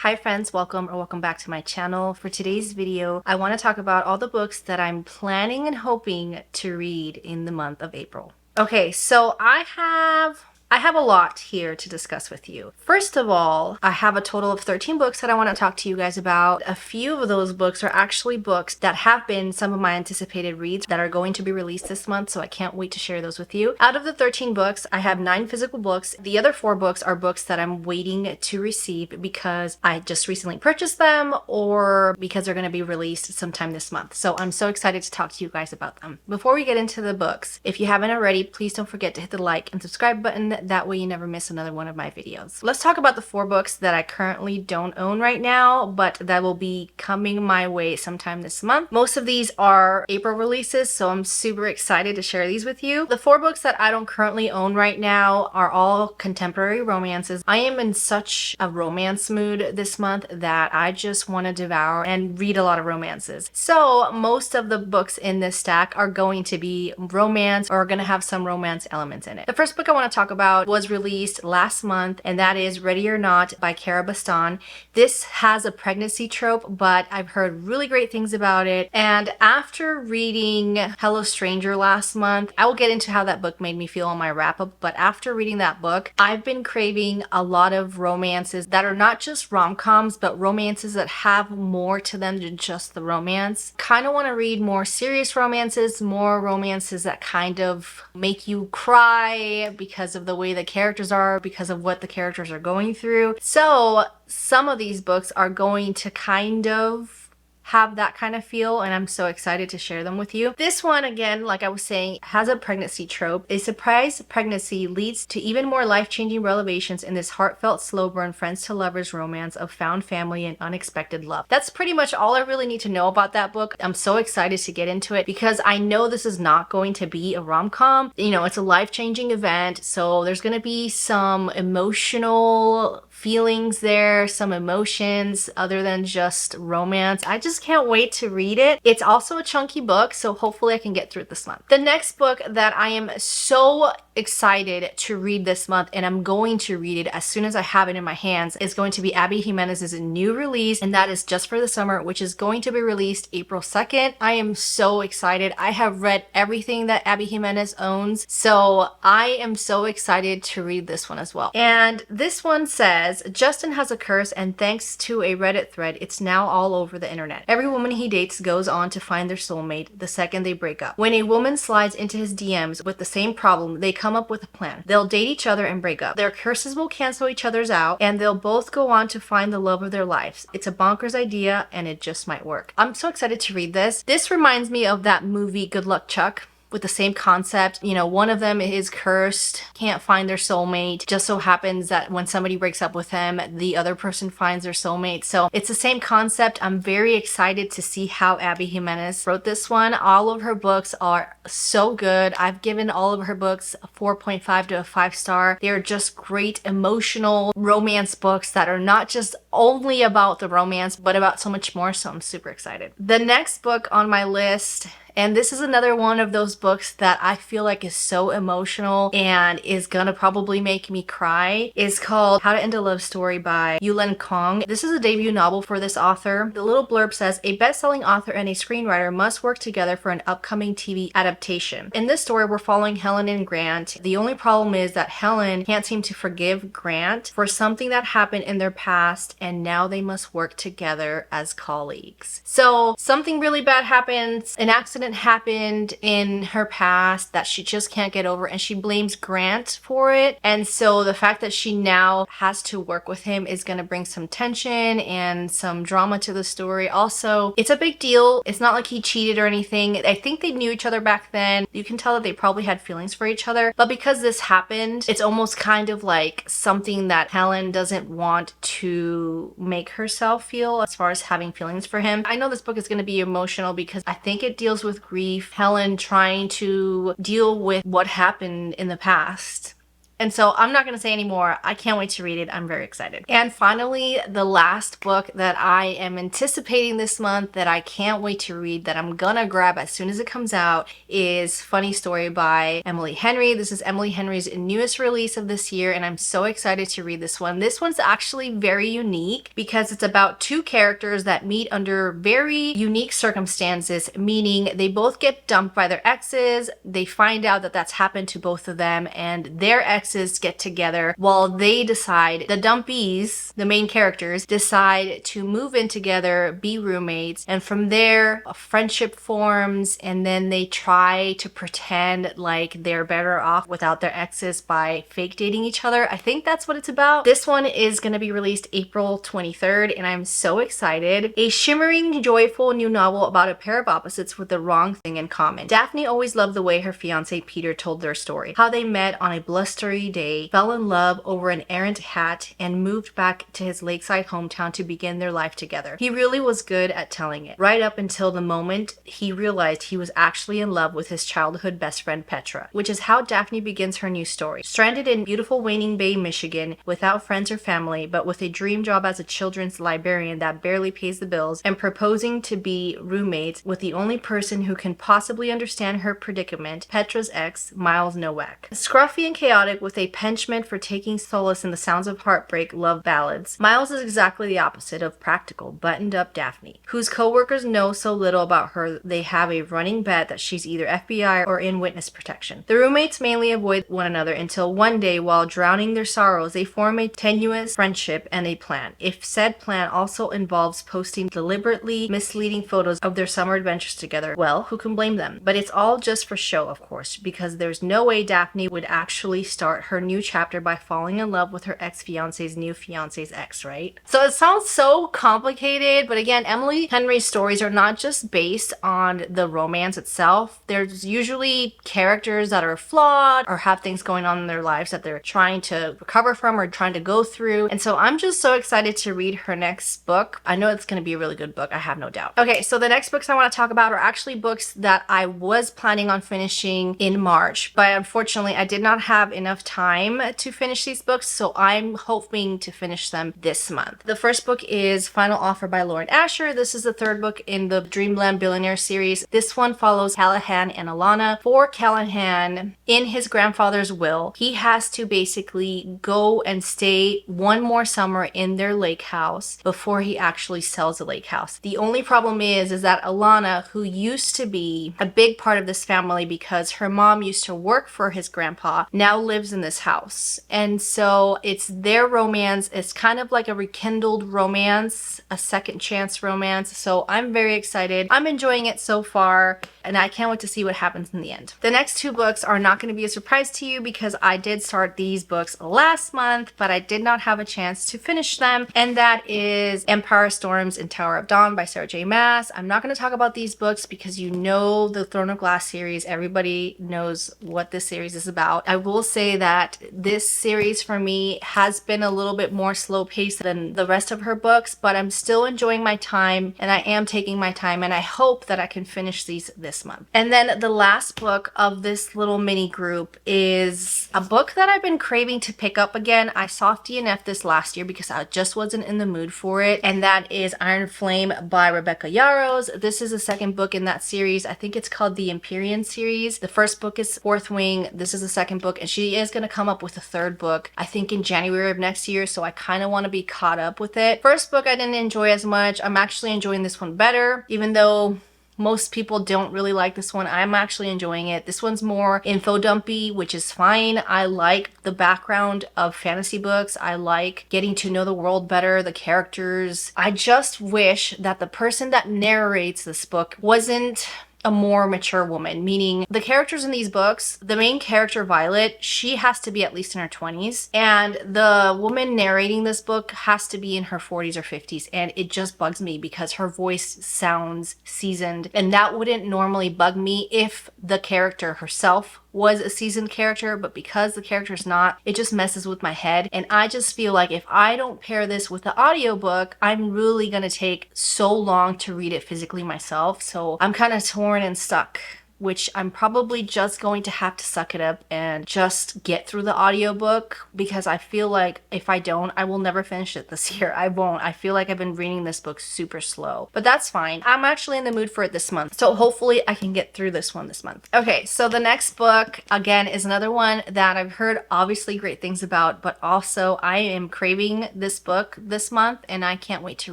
Hi friends, welcome back to my channel. For today's video, I want to talk about all the books that I'm planning and hoping to read in the month of April. Okay, so I have a lot here to discuss with you. First of all, I have a total of 13 books that I want to talk to you guys about. A few of those books are actually books that have been some of my anticipated reads that are going to be released this month, so I can't wait to share those with you. Out of the 13 books, I have 9 physical books. The other 4 books are books that I'm waiting to receive because I just recently purchased them or because they're going to be released sometime this month. So I'm so excited to talk to you guys about them. Before we get into the books, if you haven't already, please don't forget to hit the like and subscribe button. That way you never miss another one of my videos. Let's talk about the 4 books that I currently don't own right now, but that will be coming my way sometime this month. Most of these are April releases, so I'm super excited to share these with you. The 4 books that I don't currently own right now are all contemporary romances. I am in such a romance mood this month that I just want to devour and read a lot of romances. So most of the books in this stack are going to be romance or are going to have some romance elements in it. The first book I want to talk about was released last month, and that is Ready or Not by Kara Baston. This has a pregnancy trope, but I've heard really great things about it. And after reading Hello Stranger last month, I will get into how that book made me feel on my wrap up, but after reading that book, I've been craving a lot of romances that are not just rom-coms, but romances that have more to them than just the romance. Kind of want to read more serious romances, more romances that kind of make you cry because of the way the characters are, because of what the characters are going through. So some of these books are going to kind of have that kind of feel, and I'm so excited to share them with you. This one, again, like I was saying, has a pregnancy trope. A surprise pregnancy leads to even more life-changing revelations in this heartfelt, slow-burn friends to lovers romance of found family and unexpected love. That's pretty much all I really need to know about that book. I'm so excited to get into it because I know this is not going to be a rom-com. You know, it's a life-changing event, so there's gonna be some emotional feelings there, some emotions other than just romance. I just can't wait to read it. It's also a chunky book, so hopefully I can get through it this month. The next book that I am so excited to read this month, and I'm going to read it as soon as I have it in my hands, is going to be Abby Jimenez's new release, and that is Just for the Summer, which is going to be released April 2nd. I am so excited. I have read everything that Abby Jimenez owns, so I am so excited to read this one as well. And this one says, Justin has a curse, and thanks to a Reddit thread, it's now all over the internet. Every woman he dates goes on to find their soulmate the second they break up. When a woman slides into his DMs with the same problem, they come up with a plan. They'll date each other and break up. Their curses will cancel each other's out, and they'll both go on to find the love of their lives. It's a bonkers idea, and it just might work. I'm so excited to read this. This reminds me of that movie Good Luck Chuck, with the same concept. You know, one of them is cursed, can't find their soulmate. Just so happens that when somebody breaks up with him, the other person finds their soulmate. So it's the same concept. I'm very excited to see how Abby Jimenez wrote this one. All of her books are so good. I've given all of her books a 4.5 to a 5 star. They're just great emotional romance books that are not just only about the romance, but about so much more. So I'm super excited. The next book on my list, and this is another one of those books that I feel like is so emotional and is gonna probably make me cry, is called How to End a Love Story by Yulen Kong. This is a debut novel for this author. The little blurb says, a best-selling author and a screenwriter must work together for an upcoming TV adaptation. In this story, we're following Helen and Grant. The only problem is that Helen can't seem to forgive Grant for something that happened in their past, and now they must work together as colleagues. So something really bad happens, an accident happened in her past that she just can't get over, and she blames Grant for it. And so the fact that she now has to work with him is going to bring some tension and some drama to the story. Also, it's a big deal. It's not like he cheated or anything. I think they knew each other back then. You can tell that they probably had feelings for each other, but because this happened, it's almost kind of like something that Helen doesn't want to make herself feel as far as having feelings for him. I know this book is going to be emotional because I think it deals with grief, Helen trying to deal with what happened in the past, And so I'm not going to say anymore. I can't wait to read it. I'm very excited. And finally, the last book that I am anticipating this month that I can't wait to read, that I'm gonna grab as soon as it comes out, is Funny Story by Emily Henry. This is Emily Henry's newest release of this year, and I'm so excited to read this one. This one's actually very unique because it's about two characters that meet under very unique circumstances, meaning they both get dumped by their exes. They find out that that's happened to both of them, and their exes get together while they decide, the dumpies, the main characters, decide to move in together, be roommates, and from there a friendship forms, and then they try to pretend like they're better off without their exes by fake dating each other. I think that's what it's about. This one is going to be released April 23rd, and I'm so excited. A shimmering, joyful new novel about a pair of opposites with the wrong thing in common. Daphne always loved the way her fiance Peter told their story, how they met on a blustery day, fell in love over an errant hat, and moved back to his lakeside hometown to begin their life together. He really was good at telling it, right up until the moment he realized he was actually in love with his childhood best friend Petra, which is how Daphne begins her new story. Stranded in beautiful Waning Bay, Michigan, without friends or family, but with a dream job as a children's librarian that barely pays the bills, and proposing to be roommates with the only person who can possibly understand her predicament, Petra's ex, Miles Nowak. Scruffy and chaotic with a penchant for taking solace in the sounds of heartbreak love ballads, Miles is exactly the opposite of practical, buttoned-up Daphne, whose co-workers know so little about her they have a running bet that she's either FBI or in witness protection. The roommates mainly avoid one another until one day, while drowning their sorrows, they form a tenuous friendship and a plan. If said plan also involves posting deliberately misleading photos of their summer adventures together, well, who can blame them? But it's all just for show, of course, because there's no way Daphne would actually start her new chapter by falling in love with her ex-fiance's new fiance's ex, right? So it sounds so complicated, but again, Emily Henry's stories are not just based on the romance itself. There's usually characters that are flawed or have things going on in their lives that they're trying to recover from or trying to go through. And so I'm just so excited to read her next book. I know it's going to be a really good book, I have no doubt. Okay, so the next books I want to talk about are actually books that I was planning on finishing in March, but unfortunately I did not have enough time to finish these books, so I'm hoping to finish them this month. The first book is Final Offer by Lauren Asher. This is the third book in the Dreamland Billionaire series. This one follows Callahan and Alana. For Callahan, in his grandfather's will, he has to basically go and stay one more summer in their lake house before he actually sells the lake house. The only problem is that Alana, who used to be a big part of this family because her mom used to work for his grandpa, now lives in this house. And so it's their romance. It's kind of like a rekindled romance, a second chance romance. So I'm very excited. I'm enjoying it so far, and I can't wait to see what happens in the end. The next two books are not going to be a surprise to you because I did start these books last month, but I did not have a chance to finish them, and that is Empire Storms and Tower of Dawn by Sarah J. Maas. I'm not going to talk about these books because you know the Throne of Glass series. Everybody knows what this series is about. I will say that this series for me has been a little bit more slow paced than the rest of her books, but I'm still enjoying my time, and I am taking my time, and I hope that I can finish these this month. And then the last book of this little mini group is a book that I've been craving to pick up again. I soft DNF this last year because I just wasn't in the mood for it, and that is Iron Flame by Rebecca Yarros. This is the second book in that series. I think it's called the Empyrean series. The first book is Fourth Wing. This is the second book, and she is going to come up with a third book, I think in January of next year, so I kind of want to be caught up with it. First book I didn't enjoy as much. I'm actually enjoying this one better, even though most people don't really like this one. I'm actually enjoying it. This one's more info dumpy, which is fine. I like the background of fantasy books. I like getting to know the world better, the characters. I just wish that the person that narrates this book wasn't a more mature woman, meaning the characters in these books, the main character Violet, she has to be at least in her 20s, and the woman narrating this book has to be in her 40s or 50s, and it just bugs me because her voice sounds seasoned, and that wouldn't normally bug me if the character herself was a seasoned character, but because the character's not, it just messes with my head. And I just feel like if I don't pair this with the audiobook, I'm really gonna take so long to read it physically myself. So I'm kind of torn and stuck which I'm probably just going to have to suck it up and just get through the audiobook, because I feel like if I don't, I will never finish it this year. I won't. I feel like I've been reading this book super slow, but that's fine. I'm actually in the mood for it this month, so hopefully I can get through this one this month. Okay, so the next book, again, is another one that I've heard obviously great things about, but also I am craving this book this month and I can't wait to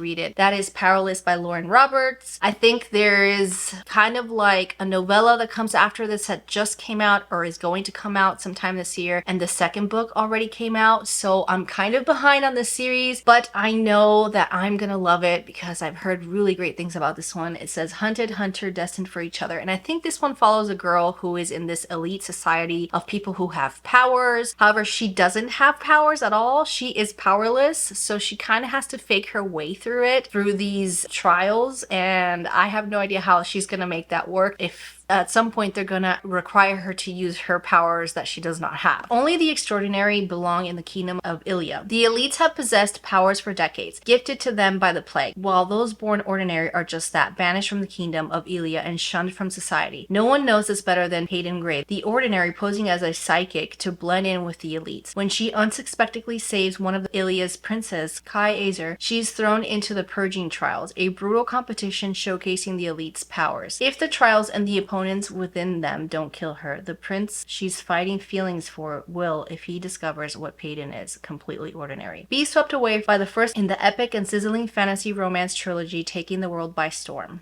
read it. That is Powerless by Lauren Roberts. I think there is kind of like a novella that comes after this that just came out or is going to come out sometime this year, and the second book already came out, so I'm kind of behind on the series, but I know that I'm gonna love it because I've heard really great things about this one. It says hunted, hunter, destined for each other, and I think this one follows a girl who is in this elite society of people who have powers. However, she doesn't have powers at all. She is powerless, so she kind of has to fake her way through it through these trials, and I have no idea how she's gonna make that work if at some point they're gonna require her to use her powers that she does not have. Only the extraordinary belong in the kingdom of Ilia. The elites have possessed powers for decades, gifted to them by the plague, while those born ordinary are just that, banished from the kingdom of Ilia and shunned from society. No one knows this better than Hayden Gray, the ordinary posing as a psychic to blend in with the elites. When she unsuspectingly saves one of Ilia's princes, Kai Azer, she's thrown into the purging trials, a brutal competition showcasing the elites' powers. If the trials and the opponents within them don't kill her, the prince she's fighting feelings for will, if he discovers what Payton is, completely ordinary. Be swept away by the first in the epic and sizzling fantasy romance trilogy taking the world by storm.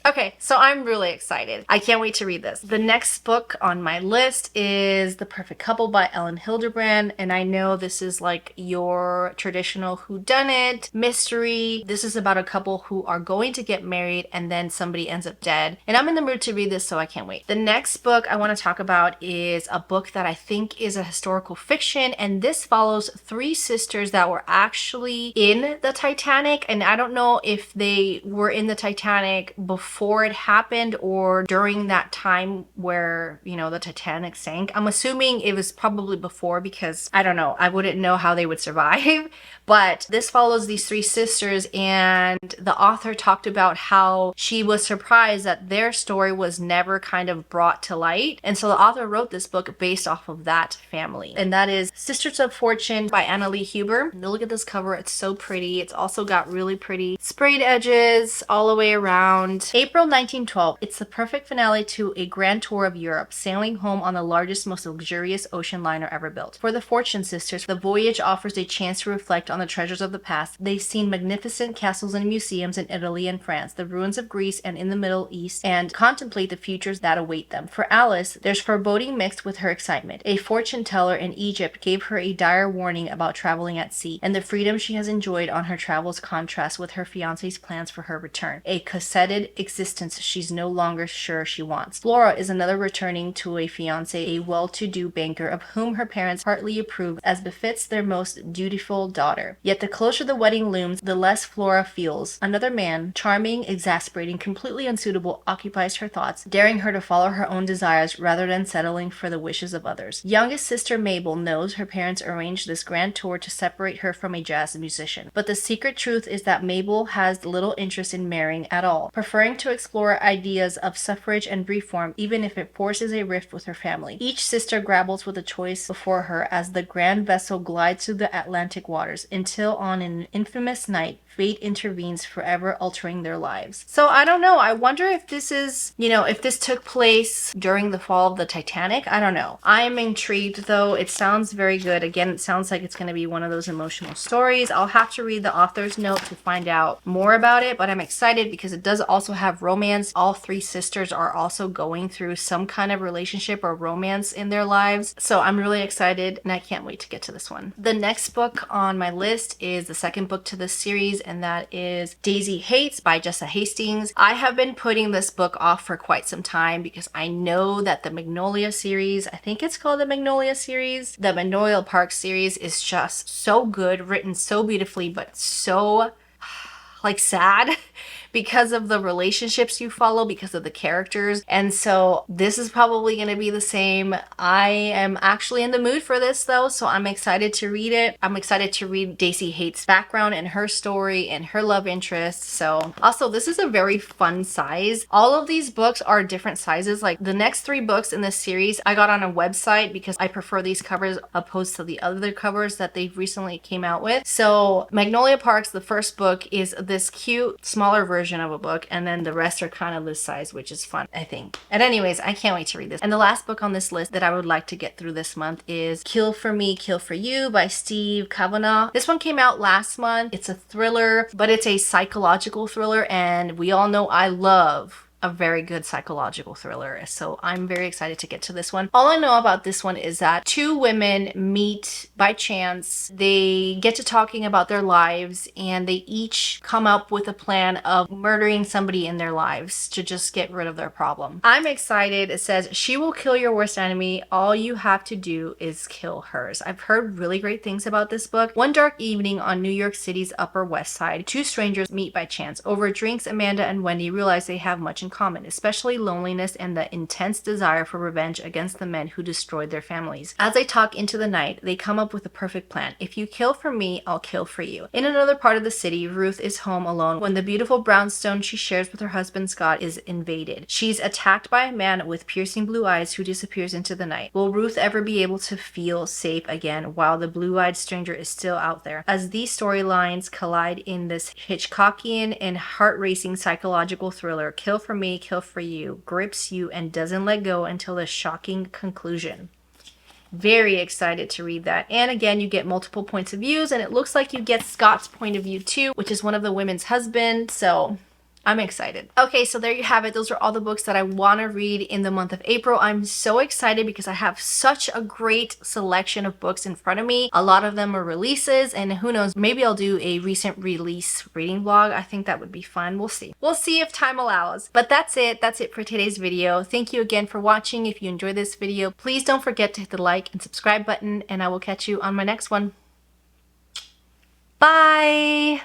Okay, so I'm really excited. I can't wait to read this. The next book on my list is The Perfect Couple by Ellen Hilderbrand, and I know this is like your traditional whodunit mystery. This is about a couple who are going to get married and then somebody ends up dead, and I'm in the mood to read this, so I can't wait. The next book I want to talk about is a book that I think is a historical fiction, and this follows three sisters that were actually in the Titanic, and I don't know if they were in the Titanic before it happened or during that time where, you know, the Titanic sank. I'm assuming it was probably before because I don't know, I wouldn't know how they would survive. But this follows these three sisters, and the author talked about how she was surprised that their story was never kind of brought to light. And so the author wrote this book based off of that family. And that is Sisters of Fortune by Annalee Huber. And look at this cover, it's so pretty. It's also got really pretty sprayed edges all the way around. April 1912, it's the perfect finale to a grand tour of Europe, sailing home on the largest, most luxurious ocean liner ever built. For the Fortune sisters, the voyage offers a chance to reflect on the treasures of the past. They've seen magnificent castles and museums in Italy and France, the ruins of Greece and in the Middle East, and contemplate the futures that await them. For Alice, there's foreboding mixed with her excitement. A fortune teller in Egypt gave her a dire warning about traveling at sea, and the freedom she has enjoyed on her travels contrasts with her fiancé's plans for her return. A cosseted existence she's no longer sure she wants. Flora is another returning to a fiancé, a well-to-do banker of whom her parents partly approve, as befits their most dutiful daughter. Yet the closer the wedding looms, the less Flora feels. Another man, charming, exasperating, completely unsuitable, occupies her thoughts, daring her to follow her own desires rather than settling for the wishes of others. Youngest sister Mabel knows her parents arranged this grand tour to separate her from a jazz musician. But the secret truth is that Mabel has little interest in marrying at all, preferring to explore ideas of suffrage and reform even if it forces a rift with her family. Each sister grapples with a choice before her as the grand vessel glides through the Atlantic waters, until on an infamous night, fate intervenes, forever altering their lives. So I don't know. I wonder if this is, you know, if this took place during the fall of the Titanic. I don't know. I'm intrigued though. It sounds very good. Again, it sounds like it's going to be one of those emotional stories. I'll have to read the author's note to find out more about it, but I'm excited because it does also have romance. All three sisters are also going through some kind of relationship or romance in their lives. So I'm really excited and I can't wait to get to this one. The next book on my list is the second book to this series, and that is Daisy Hates by Jessa Hastings. I have been putting this book off for quite some time because I know that the Magnolia series, I think it's called the Magnolia series, the Magnolia Park series is just so good, written so beautifully, but so like sad because of the relationships you follow, because of the characters. And so this is probably going to be the same. I am actually in the mood for this though, so I'm excited to read it. I'm excited to read Daisy Hate's background and her story and her love interest. So also, this is a very fun size. All of these books are different sizes. Like the next 3 books in this series I got on a website because I prefer these covers opposed to the other covers that they've recently came out with. So Magnolia Parks, the first book, is this cute smaller version of a book, and then the rest are kind of this size, which is fun, I think. And anyways, I can't wait to read this. And the last book on this list that I would like to get through this month is Kill for Me, Kill for You by Steve Kavanaugh. This one came out last month. It's a thriller, but it's a psychological thriller, and we all know I love a very good psychological thriller. So I'm very excited to get to this one. All I know about this one is that 2 women meet by chance. They get to talking about their lives, and they each come up with a plan of murdering somebody in their lives to just get rid of their problem. I'm excited. It says, she will kill your worst enemy. All you have to do is kill hers. I've heard really great things about this book. One dark evening on New York City's Upper West Side, 2 strangers meet by chance. Over drinks, Amanda and Wendy realize they have much in common, especially loneliness and the intense desire for revenge against the men who destroyed their families. As they talk into the night, they come up with a perfect plan. If you kill for me, I'll kill for you. In another part of the city, Ruth is home alone when the beautiful brownstone she shares with her husband Scott is invaded. She's attacked by a man with piercing blue eyes who disappears into the night. Will Ruth ever be able to feel safe again while the blue-eyed stranger is still out there? As these storylines collide in this Hitchcockian and heart-racing psychological thriller, Kill for Me, Kill for You grips you and doesn't let go until the shocking conclusion. Very excited to read that. And again, you get multiple points of views, and it looks like you get Scott's point of view too, which is one of the women's husband. So I'm excited. Okay, so there you have it. Those are all the books that I want to read in the month of April. I'm so excited because I have such a great selection of books in front of me. A lot of them are releases, and who knows, maybe I'll do a recent release reading vlog. I think that would be fun. We'll see. We'll see if time allows. But that's it. That's it for today's video. Thank you again for watching. If you enjoyed this video, please don't forget to hit the like and subscribe button, and I will catch you on my next one. Bye!